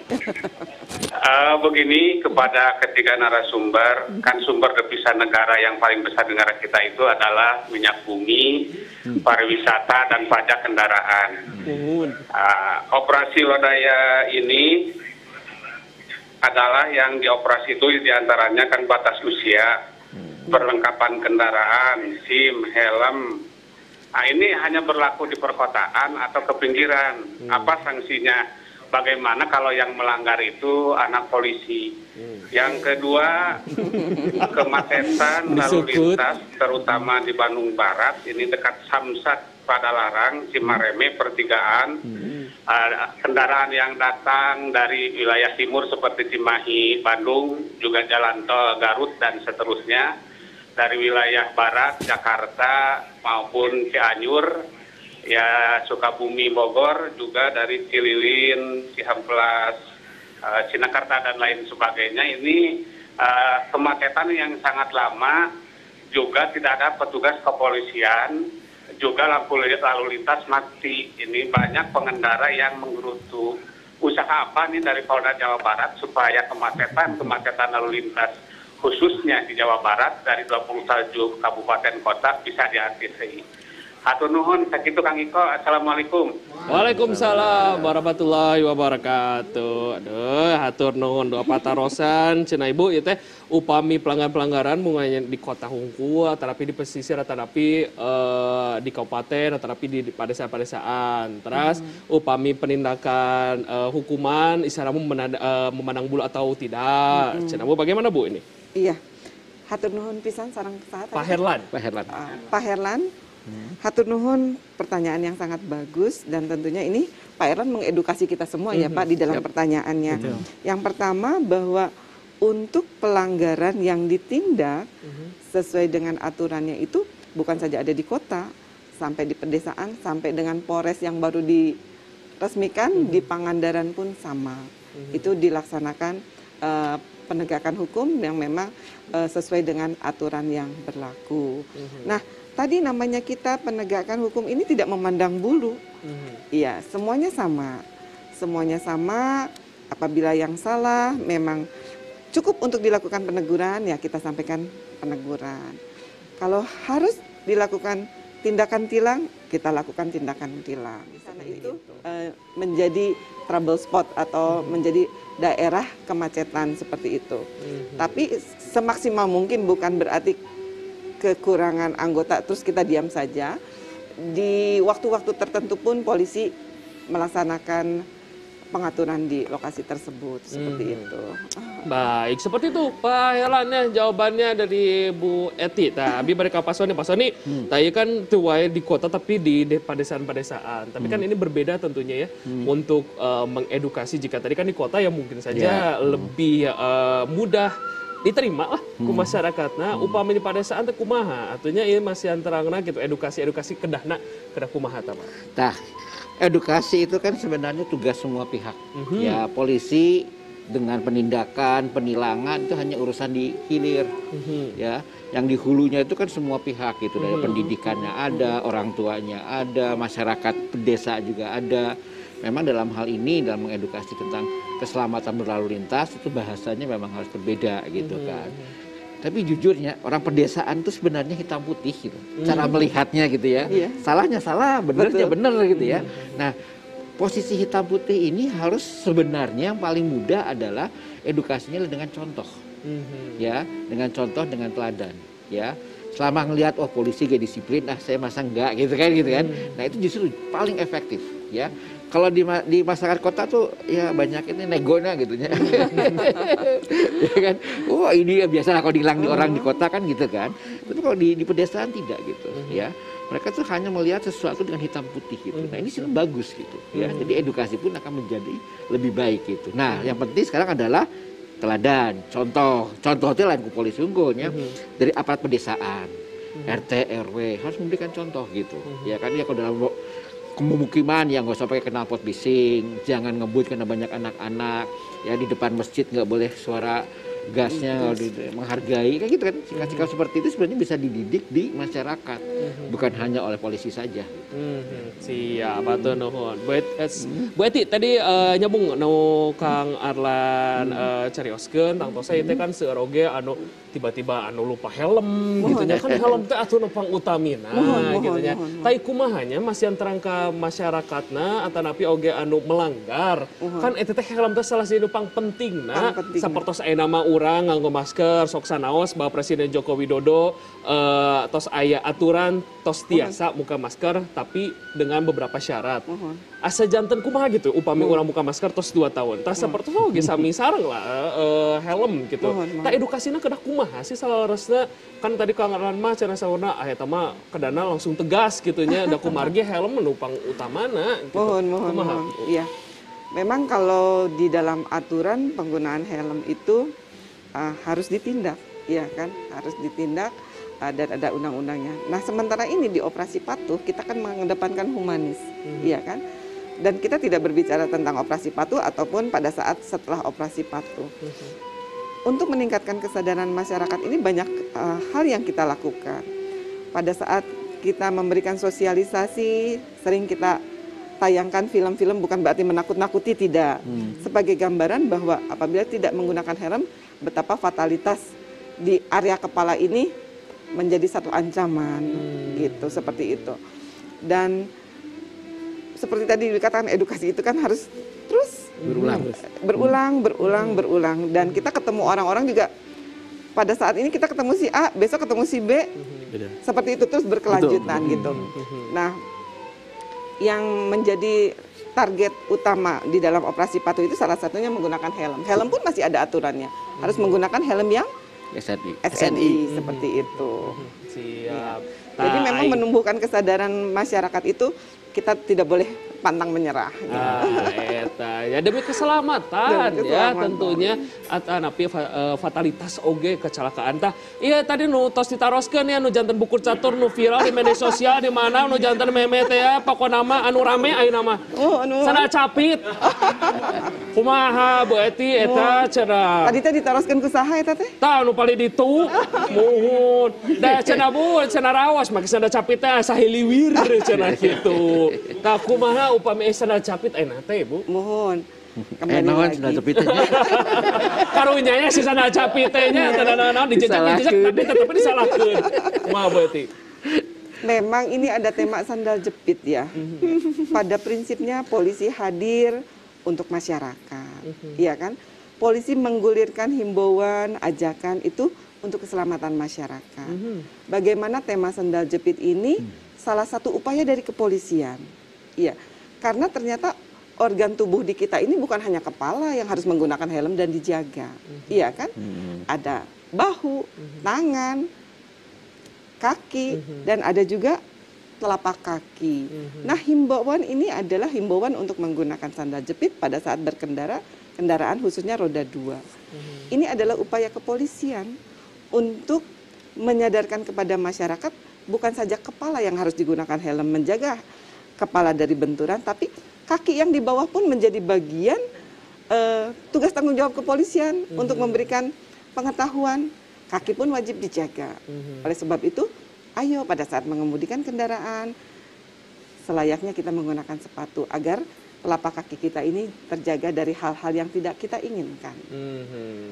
Begini kepada ketiga narasumber, kan sumber devisa negara yang paling besar negara kita itu adalah minyak bumi, pariwisata dan pajak kendaraan. Operasi Lodaya ini adalah yang dioperasi itu diantaranya kan batas usia, perlengkapan kendaraan, SIM, helm. Nah, ini hanya berlaku di perkotaan atau ke pinggiran. Apa sanksinya? Bagaimana kalau yang melanggar itu anak polisi? Yang kedua, kemacetan lalu lintas, terutama di Bandung Barat, ini dekat Samsat, Padalarang, Cimareme, pertigaan. Kendaraan yang datang dari wilayah timur seperti Cimahi, Bandung, juga jalan tol Garut dan seterusnya. Dari wilayah barat, Jakarta maupun Cianjur, ya Sukabumi, Bogor, juga dari Cililin, Cihampelas, Cinakarta dan lain sebagainya. Ini kemacetan yang sangat lama, juga tidak ada petugas kepolisian, juga lampu lalu lintas mati. Ini banyak pengendara yang menggerutu. Usaha apa nih dari Polda Jawa Barat supaya kemacetan lalu lintas khususnya di Jawa Barat dari 27 kabupaten kota bisa diatasi. Hatur nuhun, sakitu Kang Iko. Assalamualaikum. Waalaikumsalam warahmatullahi wabarakatuh. Aduh, hatur nuhun doa patarosan cenah Ibu ieu teh upami pelanggaran-pelanggaran munganya di kota hungkul tetapi di pesisir tetapi di kabupaten tetapi di padesaan-padesaan. Terus upami penindakan hukuman isaramu memandang bulu atau tidak. Cenah Bu bagaimana Bu ini? Iya. Hatur nuhun pisan sareng saha Pak Herlan. Pak Herlan. Hatur nuhun, pertanyaan yang sangat bagus dan tentunya ini Pak Herlan mengedukasi kita semua ya Pak di dalam pertanyaannya. Yang pertama bahwa untuk pelanggaran yang ditindak sesuai dengan aturannya itu bukan saja ada di kota, sampai di pedesaan, sampai dengan Polres yang baru diresmikan di Pangandaran pun sama. Itu dilaksanakan penegakan hukum yang memang sesuai dengan aturan yang berlaku. Nah, tadi namanya kita penegakan hukum ini tidak memandang bulu. Iya, semuanya sama. Semuanya sama, apabila yang salah memang cukup untuk dilakukan peneguran, ya kita sampaikan peneguran. Kalau harus dilakukan tindakan tilang, kita lakukan tindakan tilang. Di sana itu menjadi trouble spot atau menjadi daerah kemacetan seperti itu. Tapi semaksimal mungkin bukan berarti kekurangan anggota terus kita diam saja. Di waktu-waktu tertentu pun polisi melaksanakan pengaturan di lokasi tersebut seperti itu. Baik, seperti itu Pak Herlan ya jawabannya dari Bu Eti. Nah, abi mereka Pak Soni tadi kan tuh di kota tapi di pedesaan-pedesaan. Tapi kan ini berbeda tentunya ya untuk mengedukasi. Jika tadi kan di kota ya mungkin saja lebih mudah diterima lah ku masyarakat. Nah, upami di pedesaan teh kumaha? Artinya ini masih antarana gitu edukasi kedahna kedah kumaha ta, Pak. Nah, edukasi itu kan sebenarnya tugas semua pihak. Ya, polisi dengan penindakan, penilangan itu hanya urusan di hilir. Ya, yang di hulunya itu kan semua pihak gitu. Dari pendidikannya ada, orang tuanya ada, masyarakat desa juga ada. Memang dalam hal ini dalam mengedukasi tentang keselamatan berlalu lintas itu bahasanya memang harus berbeda gitu kan. Tapi jujurnya orang pedesaan itu sebenarnya hitam putih gitu. Cara melihatnya gitu ya. Salahnya salah, benernya bener gitu ya. Nah, posisi hitam putih ini harus sebenarnya yang paling mudah adalah edukasinya dengan contoh. Ya, dengan contoh, dengan teladan, ya. Selama ngelihat polisi gak disiplin, saya masa enggak gitu kan. Nah, itu justru paling efektif, ya. kalau di masyarakat kota tuh ya banyak ini negonya gitu ya. Ya kan, oh ini biasa lah kalau dibilang di orang di kota kan gitu kan. Tapi kalau di pedesaan tidak gitu ya. Mereka tuh hanya melihat sesuatu dengan hitam putih gitu. Nah ini sih bagus gitu ya. Jadi edukasi pun akan menjadi lebih baik gitu. Nah yang penting sekarang adalah teladan, contoh itu lain ku polisi unggulnya dari aparat pedesaan, RT, RW harus memberikan contoh gitu. Ya kan ya kalau dalam pemukiman yang nggak usah pakai knalpot bising, jangan ngebut karena banyak anak-anak, ya di depan masjid nggak boleh suara gasnya, menghargai kayak gitu kan. Sikap-sikap seperti itu sebenarnya bisa dididik di masyarakat, bukan hanya oleh polisi saja. Siap, atur nuhun. Berarti tadi nyambung no Kang Arlan carioskeun tang tos saya kan seueur oge anu tiba-tiba anu lupa helm gitu nya kan helm teh atuh nu pangutamina gitu nya. Tai kumahanya masih terangka masyarakatna atanapi oge anu melanggar. Kan eta teh helm teh salah satu pang pentingna sapertos ayeuna mah urang nganggo masker sok sanaos Bapak Presiden Joko Widodo tos aya aturan tos tiasa muka masker tapi dengan beberapa syarat. Asa janten kumaha gitu upami urang muka masker tos 2 tahun. Tah sapertos oge sami sareng lah helm gitu. Tah edukasina kedah kumaha sih salaresna kan tadi Kang Arlan mah cenah saurna eta mah kedana langsung tegas gitu nya da kumargi helm menupang utamana gitu. Mohon. Iya. Memang kalau di dalam aturan penggunaan helm itu harus ditindak, ya kan? Harus ditindak dan ada undang-undangnya. Nah, sementara ini di operasi patuh kita kan mengedepankan humanis, iya kan? Dan kita tidak berbicara tentang operasi patuh ataupun pada saat setelah operasi patuh. Untuk meningkatkan kesadaran masyarakat ini banyak hal yang kita lakukan. Pada saat kita memberikan sosialisasi, sering kita tayangkan film-film bukan berarti menakut-nakuti, tidak. Sebagai gambaran bahwa apabila tidak menggunakan helm, betapa fatalitas di area kepala ini menjadi satu ancaman, gitu, seperti itu. Dan seperti tadi dikatakan edukasi itu kan harus terus berulang. Dan kita ketemu orang-orang juga pada saat ini kita ketemu si A, besok ketemu si B, seperti itu terus berkelanjutan gitu. Nah, yang menjadi target utama di dalam operasi patuh itu salah satunya menggunakan helm. Helm pun masih ada aturannya. Harus menggunakan helm yang SNI seperti itu. Siap. Jadi memang menumbuhkan kesadaran masyarakat itu kita tidak boleh pantang menyerah. Ya demi keselamatan ya tentunya atanapi fatalitas oge kecelakaan tah. Iya tadi nu tos ditaroskeun ya nu janten buku catur nu viral di media sosial di mana nu janten meme teh ya pokona mah anu rame ayeuna mah. Sana capit. Kumaha Bu Eti eta cenah. Tadi teh ditaroskeun ku saha eta teh? Tah nu pali ditu. Muhun. Da cenah Bu cenah raos make sana capit teh sahiliwir cenah kitu. Tah kumaha upami sandal capit enak teh Bu? Mohon. Kembali lagi. Sandal capit Karunya nya si sandal capit teh nya naon dijejak tapi tetep disalahkeun. Kumaha Bu Eti? Memang ini ada tema sandal jepit ya. Pada prinsipnya polisi hadir untuk masyarakat. Iya kan? Polisi menggulirkan himbauan, ajakan itu untuk keselamatan masyarakat. Bagaimana tema sandal jepit ini salah satu upaya dari kepolisian. Iya, karena ternyata organ tubuh di kita ini bukan hanya kepala yang harus menggunakan helm dan dijaga. Iya kan? Ada bahu, tangan, kaki, dan ada juga telapak kaki. Nah, himbauan ini adalah himbauan untuk menggunakan sandal jepit pada saat berkendara, kendaraan khususnya roda 2. Ini adalah upaya kepolisian untuk menyadarkan kepada masyarakat bukan saja kepala yang harus digunakan helm menjaga kepala dari benturan, tapi kaki yang di bawah pun menjadi bagian tugas tanggung jawab kepolisian untuk memberikan pengetahuan. Kaki pun wajib dijaga. Oleh sebab itu, ayo pada saat mengemudikan kendaraan, selayaknya kita menggunakan sepatu agar telapak kaki kita ini terjaga dari hal-hal yang tidak kita inginkan.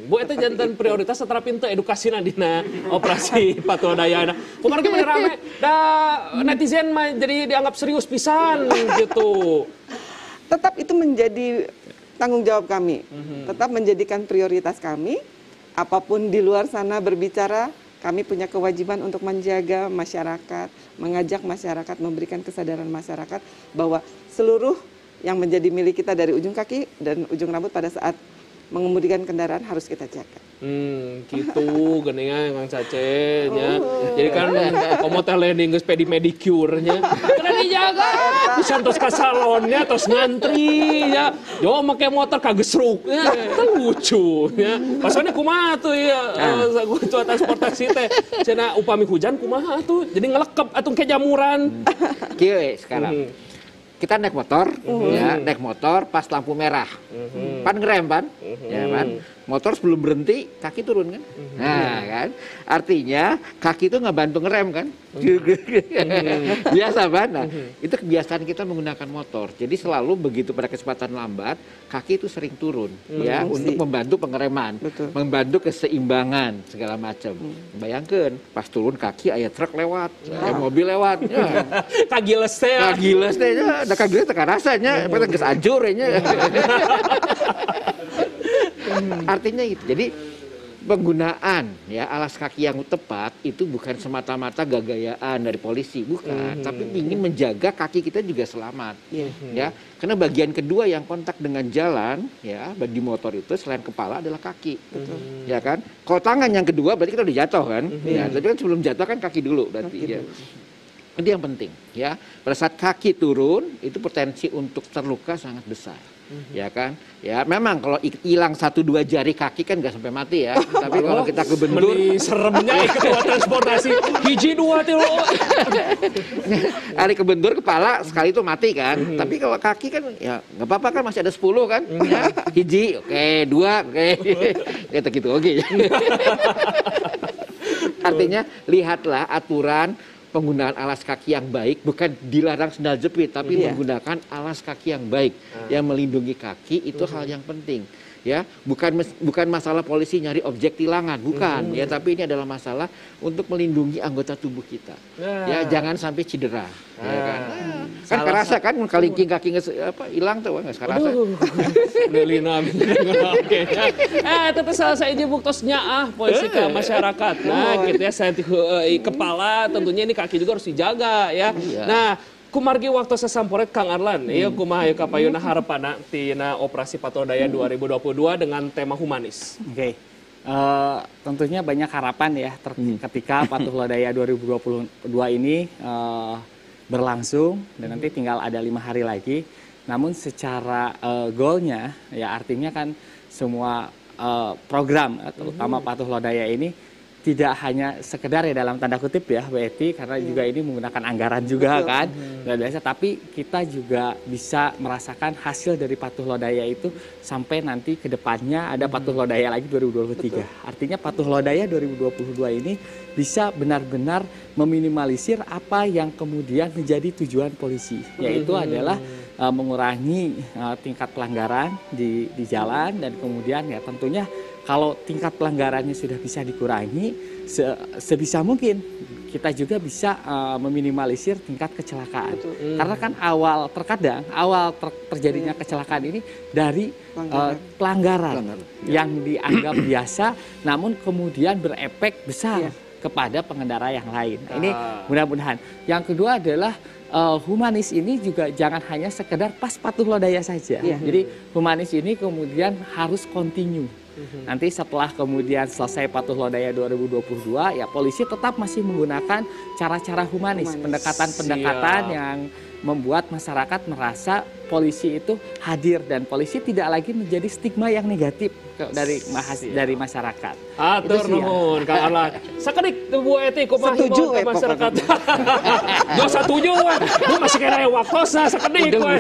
Bu, itu jantan prioritas setelah pintu edukasi dina operasi patuh dayana. Kemarin kemarin rame, netizen jadi dianggap serius pisan gitu. Tetap itu menjadi tanggung jawab kami. Tetap menjadikan prioritas kami. Apapun di luar sana berbicara, kami punya kewajiban untuk menjaga masyarakat, mengajak masyarakat, memberikan kesadaran masyarakat bahwa seluruh yang menjadi milik kita dari ujung kaki dan ujung rambut pada saat mengemudikan kendaraan harus kita jaga. Gitu geningan Kang Cace nya. Jadi kan komoter landing geus pedicure-nya. Kena dijaga. Bisa tos ka salonnya tos ngantri ya. Jo make motor kagesruk. Teu lucu ya. Pasone kumaha tuh ya cuaca transportasi teh. Cenah upami hujan kumaha tuh. Jadi ngelekep atuh ke jamuran. Kieu sekarang. Kita naik motor, ya, naik motor pas lampu merah, pan ngerem pan, ya kan, motor sebelum berhenti kaki turun kan, nah kan, artinya kaki itu nggak bantu ngerem kan, biasa pan, nah itu kebiasaan kita menggunakan motor, jadi selalu begitu pada kesempatan lambat kaki itu sering turun, ya, untuk membantu pengereman, membantu keseimbangan segala macam, bayangkan pas turun kaki aya truk lewat, aya mobil lewat, ya. Kagiles teh, Ada kagiles teka rasanya, apa geus ajur nya. Artinya itu. Jadi penggunaan ya alas kaki yang tepat itu bukan semata-mata gagayaan dari polisi, bukan, tapi ingin menjaga kaki kita juga selamat. Ya. Karena bagian kedua yang kontak dengan jalan ya di motor itu selain kepala adalah kaki. Ya kan? Kalau tangan yang kedua berarti kita udah jatuh kan? Ya, tapi kan sebelum jatuh kan kaki dulu berarti ya. Itu yang penting ya. Pada saat kaki turun itu potensi untuk terluka sangat besar. Ya kan? Ya memang kalau hilang 1-2 jari kaki kan nggak sampai mati ya. Tapi kalau kita kebentur seremnya ketua transportasi hiji 2 tilu. Hari kebentur kepala sekali itu mati kan. Tapi kalau kaki kan ya nggak apa-apa kan masih ada 10 kan. Ya, hiji oke, 2 oke. Kayak gitu oke. Artinya lihatlah aturan penggunaan alas kaki yang baik, bukan dilarang sendal jepit, tapi menggunakan alas kaki yang baik, yang melindungi kaki itu hal yang penting. Ya, bukan masalah polisi nyari objek tilangan, bukan. Ya, tapi ini adalah masalah untuk melindungi anggota tubuh kita. Ya, jangan sampai cedera. Ya kan? Kan kerasa kan kalingking kaki hilang tuh nggak kerasa. Lelina. Oke. Tapi salah saya buktos nyaah polisi ke masyarakat. Nah, gitu ya saya kepala tentunya ini kaki juga harus dijaga ya. Nah, kumargi waktu sesamporet Kang Arlan, iya kumaha ieu kapayuna harepana tina operasi patroli daya 2022 dengan tema humanis. Oke. Tentunya banyak harapan ya ketika Patuh Lodaya 2022 ini berlangsung dan nanti tinggal ada 5 hari lagi. Namun secara goalnya ya artinya kan semua program terutama Patuh Lodaya ini tidak hanya sekedar ya dalam tanda kutip ya Bu Eti, karena juga ini menggunakan anggaran juga kan, biasa, tapi kita juga bisa merasakan hasil dari Patuh Lodaya itu sampai nanti ke depannya ada Patuh Lodaya lagi 2023. Artinya Patuh Lodaya 2022 ini bisa benar-benar meminimalisir apa yang kemudian menjadi tujuan polisi, yaitu adalah mengurangi tingkat pelanggaran di jalan, dan kemudian ya tentunya kalau tingkat pelanggarannya sudah bisa dikurangi, sebisa mungkin kita juga bisa meminimalisir tingkat kecelakaan. Karena kan terkadang terjadinya kecelakaan ini dari pelanggaran yang dianggap biasa, namun kemudian berefek besar kepada pengendara yang lain. Nah, ini mudah-mudahan. Yang kedua adalah humanis ini juga jangan hanya sekedar pas Patuh Lodaya saja. Jadi humanis ini kemudian harus continue. Nanti setelah kemudian selesai Patuh Lodaya 2022, ya polisi tetap masih menggunakan cara-cara humanis. Pendekatan-pendekatan yang membuat masyarakat merasa polisi itu hadir dan polisi tidak lagi menjadi stigma yang negatif dari masyarakat. Atur nuhun Kang Arlan. Sakedik Bu Eti kumaha setuju masyarakat. Yo setuju we. Bu masih kena waktosna sakedik we.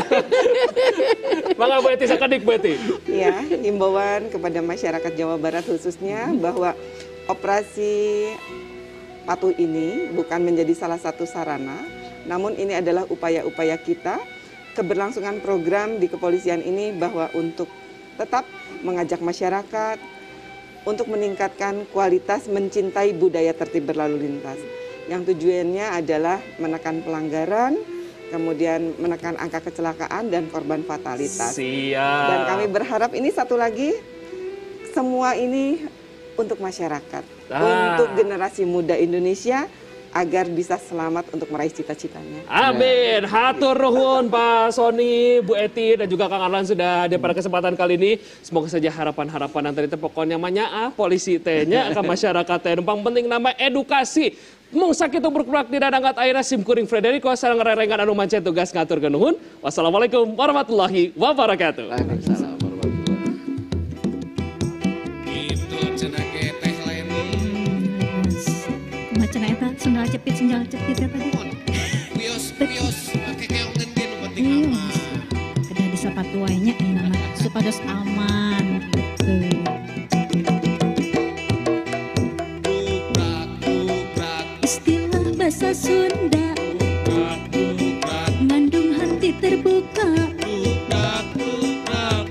Mangga Bu Eti sakedik Bu Eti. Ya, himbauan kepada masyarakat Jawa Barat khususnya bahwa operasi patuh ini bukan menjadi salah satu sarana, namun ini adalah upaya-upaya kita, keberlangsungan program di kepolisian ini bahwa untuk tetap mengajak masyarakat untuk meningkatkan kualitas mencintai budaya tertib berlalu lintas. Yang tujuannya adalah menekan pelanggaran, kemudian menekan angka kecelakaan dan korban fatalitas. Siap. Dan kami berharap ini satu lagi, semua ini untuk masyarakat, untuk generasi muda Indonesia, agar bisa selamat untuk meraih cita-citanya. Amin. Hatur nuhun Pak Sony, Bu Eti, dan juga Kang Arlan sudah hadir pada kesempatan kali ini. Semoga saja harapan-harapan nanti itu pokoknya manya polisi tehnya ke masyarakat teh. Yang penting nama edukasi. Mung sakitu berkurak tidak angkat aira sim kuring Frederico sareng rerengan anu mancen tugas ngatur nuhun. Wassalamualaikum warahmatullahi wabarakatuh. Waalaikumsalam warahmatullahi wabarakatuh. Itu cenah ge Teh Leni. Macana eta sendal cepit eta tadi. Pios kekeong gede nu penting aman. Kedah di sapatu wae nya ayeuna mah supados aman gitu. Istilah bahasa Sunda ngandung hati terbuka,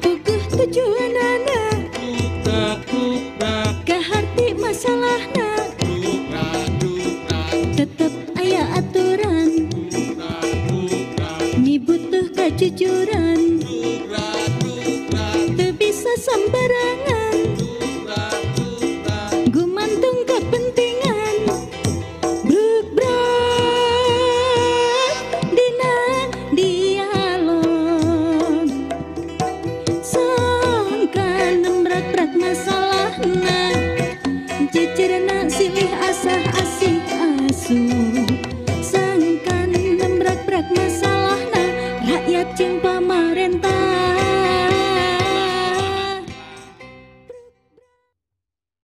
puguh tujuanana kaharti masalahna, tetep aya aturan, mi butuh kejujuran, teu bisa sambarangan, gumantung kepentingan, bruk brak dina dialog, sangka nembrak-brak masalahna, jejerna silih asah asih asuh, sangkan nembrak-brak masalahna rakyat jeung pamarentah.